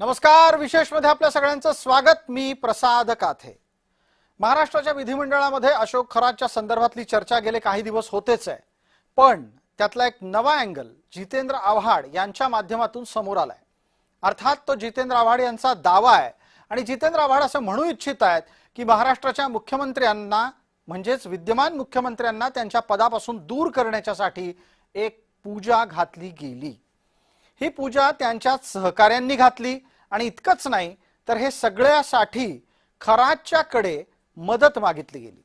नमस्कार. विशेषमध्ये आपल्या सगळ्यांचं स्वागत. मी प्रसाद काथे. महाराष्ट्राच्या विधिमंडळामध्ये अशोक खरातच्या संदर्भातली चर्चा गेले काही दिवस होतेच आहे, पण त्यातला एक नवा अँगल जितेंद्र आव्हाड यांच्या माध्यमातून समोर आलाय. अर्थात तो जितेंद्र आव्हाड यांचा दावा आहे आणि जितेंद्र आव्हाड असं म्हणू इच्छित आहेत की महाराष्ट्राच्या मुख्यमंत्र्यांना म्हणजेच विद्यमान मुख्यमंत्र्यांना त्यांच्या पदापासून दूर करण्यासाठी एक पूजा घातली गेली. ही पूजा त्यांच्या सहकाऱ्यांनी घातली आणि इतकंच नाही तर हे सगळ्यासाठी खरातच्याकडे मदत मागितली गेली.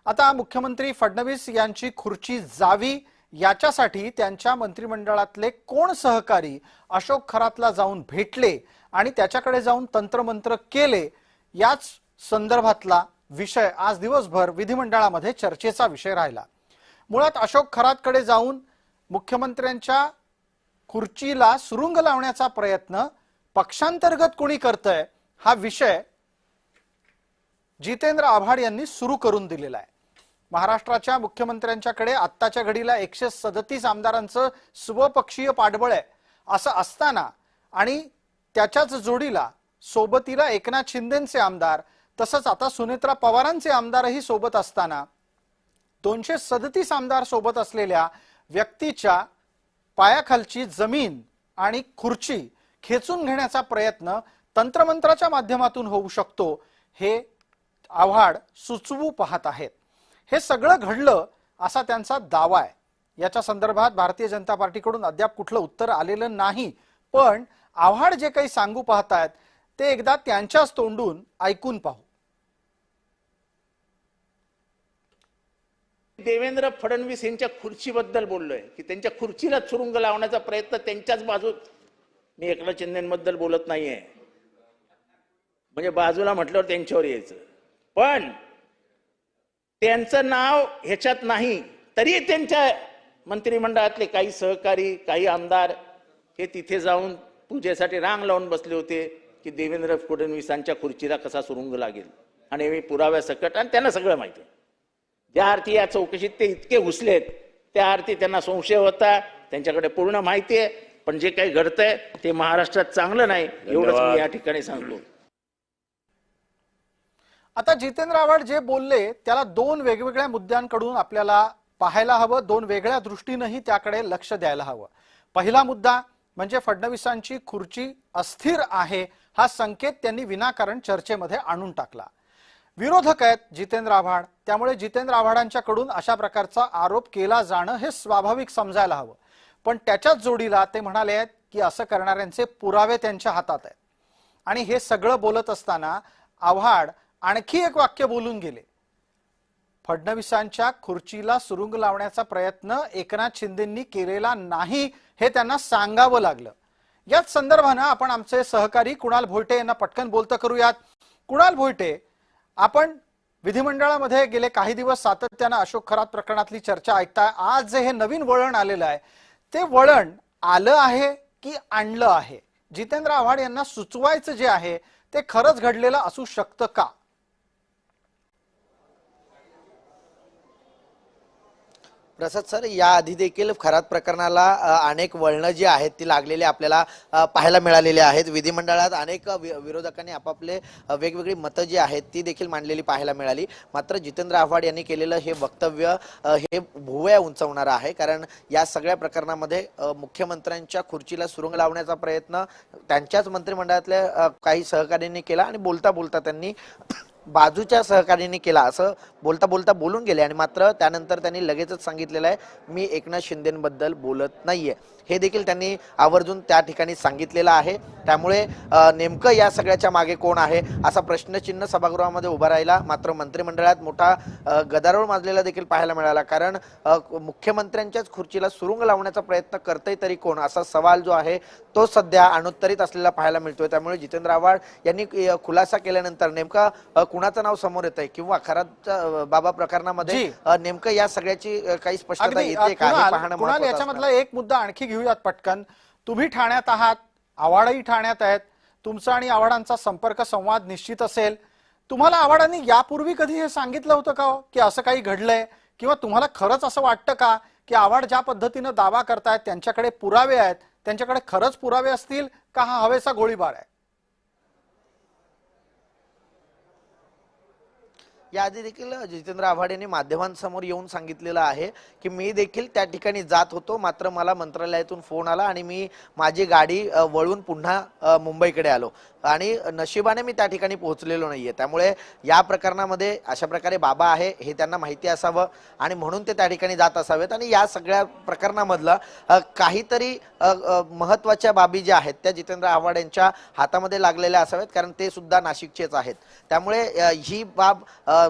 आता मुख्यमंत्री फडणवीस यांची खुर्ची जावी याच्यासाठी त्यांच्या मंत्रिमंडळातले कोण सहकारी अशोक खरातला जाऊन भेटले आणि त्याच्याकडे जाऊन तंत्रमंत्र केले, याच संदर्भातला विषय आज दिवसभर विधिमंडळामध्ये चर्चेचा विषय राहिला. मुळात अशोक खरातकडे जाऊन मुख्यमंत्र्यांच्या खुर्चीला सुरुंग लावण्याचा प्रयत्न पक्षांतर्गत कोणी करतंय हा विषय जितेंद्र आव्हाड यांनी सुरू करून दिलेला आहे. महाराष्ट्राच्या मुख्यमंत्र्यांच्याकडे आत्ताच्या घडीला 137 आमदारांचं स्वपक्षीय पाठबळ आहे असं असताना आणि त्याच्याच जोडीला सोबतीला एकनाथ शिंदेंचे आमदार तसंच आता सुनेत्रा पवारांचे आमदारही सोबत असताना 237 आमदार सोबत असलेल्या व्यक्तीच्या पायाखालची जमीन आणि खुर्ची खेचून घेण्याचा प्रयत्न तंत्रमंत्राच्या माध्यमातून होऊ शकतो हे आव्हाड सुचवू पाहत आहेत. हे सगळं घडलं असा त्यांचा दावा आहे. याच्या संदर्भात भारतीय जनता पार्टीकडून अद्याप कुठलं उत्तर आलेलं नाही, पण आव्हाड जे काही सांगू पाहतायत ते एकदा त्यांच्याच तोंडून ऐकून पाहू. देवेंद्र फडणवीस यांच्या खुर्चीबद्दल बोललोय की त्यांच्या खुर्चीला सुरुंग लावण्याचा प्रयत्न त्यांच्याच बाजूत. मी एकनाथ शिंदेबद्दल बोलत नाहीये, म्हणजे बाजूला म्हटल्यावर त्यांच्यावर यायचं, पण त्यांचं नाव ह्याच्यात नाही तरी त्यांच्या मंत्रिमंडळातले काही सहकारी काही आमदार हे तिथे जाऊन पूजेसाठी रांग लावून बसले होते की देवेंद्र फडणवीसांच्या खुर्चीला कसा सुरुंग लागेल. आणि मी पुराव्यासकट, आणि त्यांना सगळं माहिती आहे. ज्या अर्थी या चौकशीत ते इतके घुसलेत त्या अर्थी त्यांना संशय होता, त्यांच्याकडे पूर्ण माहिती आहे, पण जे काही घडतंय ते महाराष्ट्रात चांगलं नाही एवढंच मी या ठिकाणी सांगतो. आता जितेंद्र आव्हाड जे बोलले त्याला दोन वेगवेगळ्या मुद्द्यांकडून आपल्याला पाहायला हवं, दोन वेगळ्या दृष्टीनेही त्याकडे लक्ष द्यायला हवं. पहिला मुद्दा म्हणजे फडणवीसांची खुर्ची अस्थिर आहे हा संकेत त्यांनी विनाकारण चर्चेमध्ये आणून टाकला. विरोधक आहेत जितेंद्र आव्हाड, त्यामुळे जितेंद्र आव्हाडांच्याकडून अशा प्रकारचा आरोप केला जाणं हे स्वाभाविक समजायला हवं. पण त्याच्याच जोडीला ते म्हणाले आहेत की असं करणाऱ्यांचे पुरावे त्यांच्या हातात आहेत. आणि हे सगळं बोलत असताना आव्हाड आणखी एक वाक्य बोलून गेले. फडणवीसांच्या खुर्चीला सुरुंग लावण्याचा प्रयत्न एकनाथ शिंदेंनी केलेला नाही हे त्यांना सांगावं लागलं. याच संदर्भानं आपण आमचे सहकारी कुणाल भोयटे यांना पटकन बोलतं करूयात. कुणाल भोयटे, आपण विधिमंडळामध्ये गेले काही दिवस सातत्यानं अशोक खरात प्रकरणातली चर्चा ऐकताय. आज जे हे नवीन वळण आलेलं आहे ते वळण आलं आहे की आणलं आहे? जितेंद्र आव्हाड यांना सुचवायचं जे आहे ते खरंच घडलेलं असू शकतं का? प्रसाद सर, याआधी देखील खरात प्रकरणाला अनेक वळणं जी आहेत ती लागलेली आपल्याला पाहायला मिळालेली आहेत. विधिमंडळात अनेक विरोधकांनी आपापले वेगवेगळी मतं जी आहेत ती देखील मांडलेली पाहायला मिळाली. मात्र जितेंद्र आव्हाड यांनी केलेलं हे वक्तव्य हे भुवया उंचावणारं आहे, कारण या सगळ्या प्रकरणामध्ये मुख्यमंत्र्यांच्या खुर्चीला सुरुंग लावण्याचा प्रयत्न त्यांच्याच मंत्रिमंडळातल्या काही सहकाऱ्यांनी केला आणि बोलता बोलता त्यांनी बाजूच्या सहकार्याने केला असं बोलता बोलता बोलून गेले. आणि मात्र त्यानंतर त्यांनी लगेचच सांगितलेलं आहे मी एकनाथ शिंदेबद्दल बोलत नाहीये, हे देखील त्यांनी आवर्जून त्या ठिकाणी सांगितलेलं आहे. त्यामुळे नेमकं या सगळ्याच्या मागे कोण आहे असा प्रश्नचिन्ह सभागृहामध्ये उभा राहिला. मात्र मंत्रिमंडळात मोठा गदारोळ माजलेला देखील पाहायला मिळाला, कारण मुख्यमंत्र्यांच्याच खुर्चीला सुरुंग लावण्याचा प्रयत्न करतंय तरी कोण असा सवाल जो आहे तो सध्या अनुत्तरित असलेला पाहायला मिळतोय. त्यामुळे जितेंद्र आव्हाड यांनी खुलासा केल्यानंतर नेमका कुणाचं नाव समोर येत आहे किंवा खरात बाबा प्रकरणामध्ये नेमकं या सगळ्याची काही स्पष्टता येते का हे पाहणं महत्त्वाचं आहे. याच्यामधला एक मुद्दा आणखी घेऊयात पटकन. तुम्ही ठाण्यात आहात, आव्हाडही ठाण्यात आहेत, तुमचा आणि आव्हाडांचा संपर्क संवाद निश्चित असेल. तुम्हाला आव्हाडांनी यापूर्वी कधी हे सांगितलं होतं का की असं काही घडलंय, किंवा तुम्हाला खरंच असं वाटतं का की आव्हाड ज्या पद्धतीने दावा करतायत त्यांच्याकडे पुरावे आहेत, त्यांच्याकडे खरंच पुरावे असतील का हा हवेचा गोळीबार आहे? याआधी देखील जितेंद्र आव्हाड यांनी माध्यमांसमोर येऊन सांगितलेलं आहे की मी देखील त्या ठिकाणी जात होतो, मात्र मला मंत्रालयातून फोन आला आणि मी माझी गाडी वळून पुन्हा मुंबईकडे आलो आणि नशिबाने मी त्या ठिकाणी पोहोचलेलो नाहीये। त्यामुळे या प्रकरणामध्ये अशा प्रकारे बाबा आहे हे त्यांना माहिती असावं आणि म्हणून ते त्या ठिकाणी जात असावेत आणि या सगळ्या प्रकरणामधला काहीतरी महत्त्वाच्या बाबी ज्या आहेत त्या जितेंद्र आव्हाड यांच्या हातामध्ये लागलेल्या असाव्यात, कारण ते सुद्धा नाशिकचेच आहेत। त्यामुळे ही बाब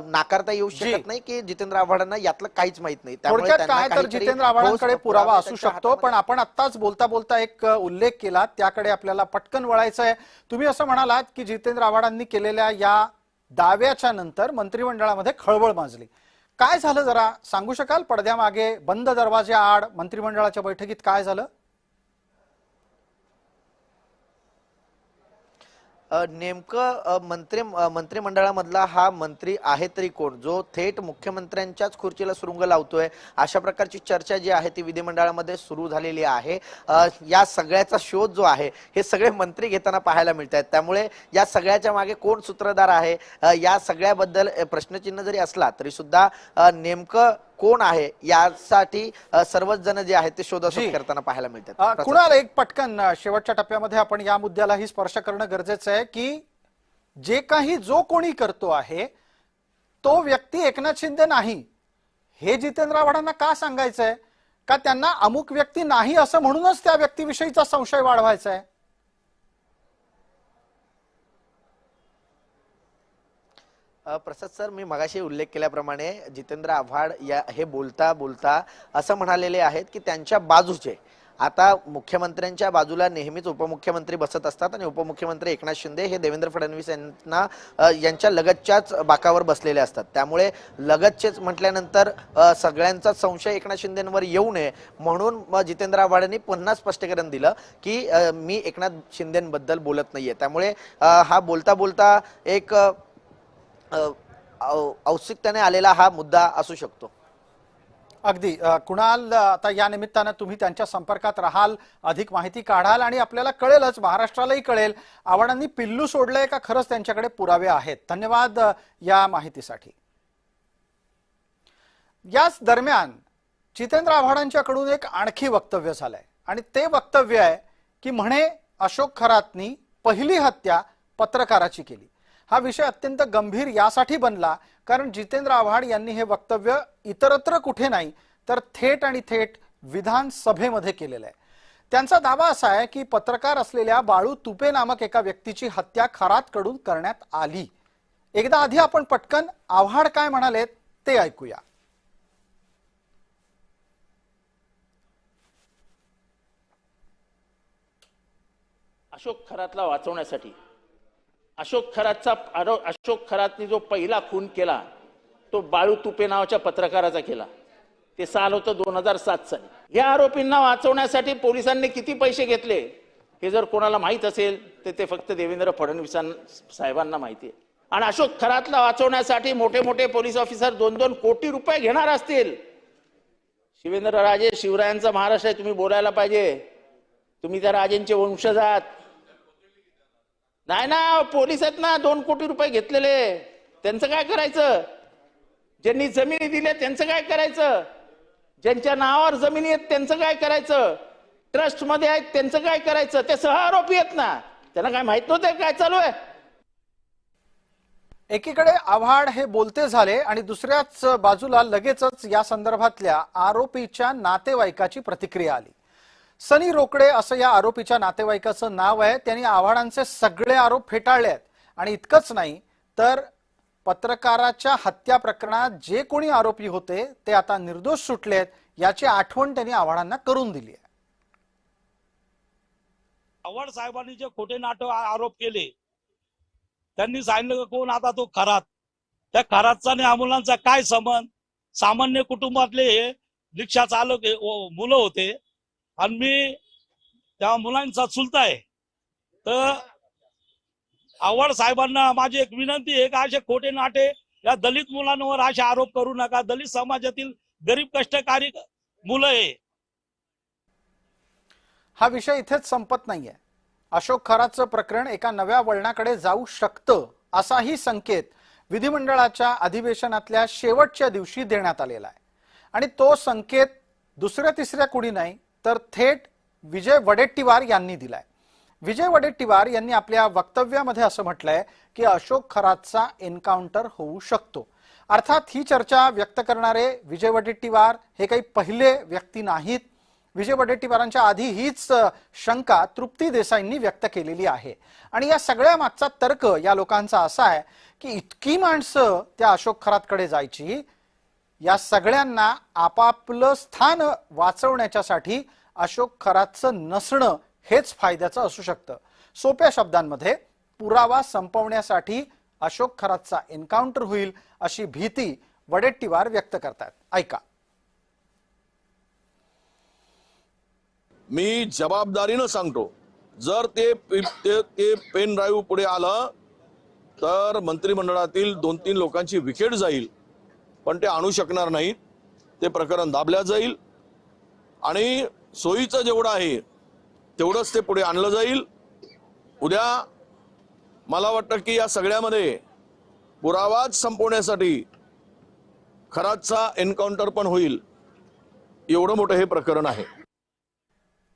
नाकारता येऊ शकत नाही की जितेंद्र आव्हाडांना यातलं काहीच माहित नाही। थोडक्यात काय तर जितेंद्र आव्हाडांकडे पुरावा असू शकतो, पण आपण आत्ताच बोलता बोलता एक उल्लेख केला त्याकडे आपल्याला पटकन वळायचं आहे। तुम्ही असं म्हणालात की जितेंद्र आव्हाडांनी केलेल्या या दाव्याच्या नंतर मंत्रिमंडळामध्ये खळबळ माजली, काय झालं जरा सांगू शकाल? पडद्यामागे बंद दरवाजा आड मंत्रिमंडळाच्या बैठकीत काय झालं? नेमकं मंत्रिमंडळामधला हा मंत्री आहे तरी कोण जो थेट मुख्यमंत्र्यांच्याच खुर्चीला सुरुंग लावतोय, अशा प्रकारची चर्चा जी आहे ती विधिमंडळामध्ये सुरू झालेली आहे। या सगळ्याचा शोध जो आहे हे सगळे मंत्री घेताना पाहायला मिळत आहेत। त्यामुळे या सगळ्याच्या मागे कोण सूत्रधार आहे या सगळ्याबद्दल प्रश्नचिन्ह जरी असला तरी सुद्धा नेमकं कोण आहे यासाठी सर्वच जण जे आहेत ते शोधाशोध करताना पाहायला मिळतात। कुणाल, एक पटकन शेवटच्या टप्प्यामध्ये आपण या मुद्द्यालाही स्पर्श करणं गरजेचं आहे की जे काही जो कोणी करतो आहे तो व्यक्ती एकनाथ शिंदे नाही, हे जितेंद्र आव्हाडांना का सांगायचंय? का त्यांना अमुक व्यक्ती नाही असं म्हणूनच त्या व्यक्तीविषयीचा संशय वाढवायचा आहे? प्रसाद सर, मी मगाशी उल्लेख केल्याप्रमाणे जितेंद्र आव्हाड हे बोलता बोलता असं म्हणालेले आहेत की त्यांच्या बाजूचे, आता मुख्यमंत्र्यांच्या बाजूला नेहमीच उपमुख्यमंत्री बसत असतात आणि उपमुख्यमंत्री एकनाथ शिंदे हे देवेंद्र फडणवीस यांच्या लगतच्याच बाकावर बसलेले असतात। त्यामुळे लगतचेच म्हटल्यानंतर सगळ्यांचा संशय एकनाथ शिंदेंवर येऊ नये म्हणून जितेंद्र आव्हाडांनी पुन्हा स्पष्टीकरण दिलं की मी एकनाथ शिंदेंबद्दल बोलत नाहीये। त्यामुळे हा बोलता बोलता एक औत्सुक्याने आलेला हा मुद्दा असू शकतो। अगदी कुणाल, आता या निमित्तानं तुम्ही त्यांच्या संपर्कात राहाल, अधिक माहिती काढाल आणि आपल्याला कळेलच, महाराष्ट्रालाही कळेल आव्हाडांनी पिल्लू सोडलंय का खरंच त्यांच्याकडे पुरावे आहेत। धन्यवाद या माहितीसाठी। याच दरम्यान जितेंद्र आव्हाडांच्याकडून एक आणखी वक्तव्य झालंय आणि ते वक्तव्य आहे की म्हणे अशोक खरातनी पहिली हत्या पत्रकाराची केली। हा विषय अत्यंत गंभीर यासाठी बनला कारण जितेंद्र आव्हाड यांनी हे वक्तव्य इतरत्र कुठे नाही तर थेट विधानसभेमध्ये केलेलं आहे। त्यांचा दावा असा आहे की पत्रकार असलेल्या बाळू तुपे नामक एका व्यक्तीची हत्या खरातकडून करण्यात आली। एकदा आधी आपण पटकन आव्हाड काय म्हणालेत ते ऐकूया। अशोक खरातला वाचवण्यासाठी अशोक खरातने जो पहिला खून केला तो बाळू तुपे नावाच्या पत्रकाराचा केला। ते साल होतं 2007 साली। या आरोपींना वाचवण्यासाठी पोलिसांनी किती पैसे घेतले हे जर कोणाला माहित असेल तर ते फक्त देवेंद्र फडणवीस साहेबांना माहिती आहे। आणि अशोक खरातला वाचवण्यासाठी मोठे मोठे पोलीस ऑफिसर 2-2 कोटी रुपये घेणार असतील। शिवेंद्रराजे शिवरायांचा महाराष्ट्र आहे, तुम्ही बोलायला पाहिजे, तुम्ही त्या राजेंचे वंशज आहात। नाही ना, पोलीस आहेत ना 2 कोटी रुपये घेतलेले, त्यांचं काय करायचं? ज्यांनी जमिनी दिल्या त्यांचं काय करायचं? ज्यांच्या नावावर जमिनी आहेत त्यांचं काय करायचं? ट्रस्ट मध्ये आहेत त्यांचं काय करायचं? ते सहआरोपी आहेत ना, त्यांना काय माहित नव्हतं काय चालू आहे? एकीकडे आव्हाड हे बोलते झाले आणि दुसऱ्याच बाजूला लगेचच या संदर्भातल्या आरोपीच्या नातेवाईकाची प्रतिक्रिया आली। सनी रोकडे असं या आरोपीच्या नातेवाईकाचं नाव आहे। त्यांनी आव्हाडांचे सगळे आरोप फेटाळले आहेत आणि इतकंच नाही तर पत्रकाराच्या हत्या प्रकरणात जे कोणी आरोपी होते ते आता निर्दोष सुटलेत याची आठवण त्यांनी आव्हाडांना करून दिली आहे। आव्हाड साहेबांनी जे खोटे नाटक आरोप केले त्यांनी सांगितलं कोण आता तो खरात, त्या खरातचा आणि अमोलांचा काय संबंध? सामान्य कुटुंबातले हे रिक्षा चालक मुलं होते आणि मी त्या मुलांचा चुलता आहे। तर आव्हाड साहेबांना माझी एक विनंती आहे की असे खोटे नाटे या दलित मुलांवर असे आरोप करू नका। दलित समाजातील गरीब कष्टकरी मुलं आहे। हा विषय इथेच संपत नाहीये। अशोक खरातचं प्रकरण एका नव्या वळणाकडे जाऊ शकतं असाही संकेत विधिमंडळाच्या अधिवेशनातल्या शेवटच्या दिवशी देण्यात आलेला आहे आणि तो संकेत दुसऱ्या तिसऱ्या कुणी नाही तर थेट विजय वडेट्टीवार यांनी दिलाय। विजय वडेट्टीवार यांनी आपल्या वक्तव्यामध्ये असं म्हटलंय की अशोक खरातचा एन्काउंटर होऊ शकतो। अर्थात ही चर्चा व्यक्त करणारे विजय वडेट्टीवार हे काही पहिले व्यक्ती नाहीत। विजय वडेट्टीवारांच्या आधी हीच शंका तृप्ती देसाईंनी व्यक्त केलेली आहे आणि या सगळ्या मागचा तर्क या लोकांचा असा आहे की इतकी माणसं त्या अशोक खरातकडे जायची, या सगळ्यांना आपापलं स्थान वाचवण्याच्यासाठी अशोक खरातचं नसणं हेच फायद्याचं असू शकतं। सोप्या शब्दांमध्ये पुरावा संपवण्यासाठी अशोक खरातचा एन्काउंटर होईल अशी भीती वडेट्टीवार व्यक्त करतात। ऐका। मी जबाबदारीनं सांगतो, जर ते पेन ड्राईव्ह पुढे आलं तर मंत्रिमंडळातील 2-3 लोकांची विकेट जाईल, पण ते आणू शकणार नाहीत। ते प्रकरण दाबल्या जाईल आणि सोयीचं जेवढं आहे तेवढंच ते पुढे आणलं जाईल। उद्या मला वाटतं की या सगळ्यामध्ये पुरावाच संपवण्यासाठी खरातचा एन्काउंटर पण होईल, एवढं मोठं हे प्रकरण आहे।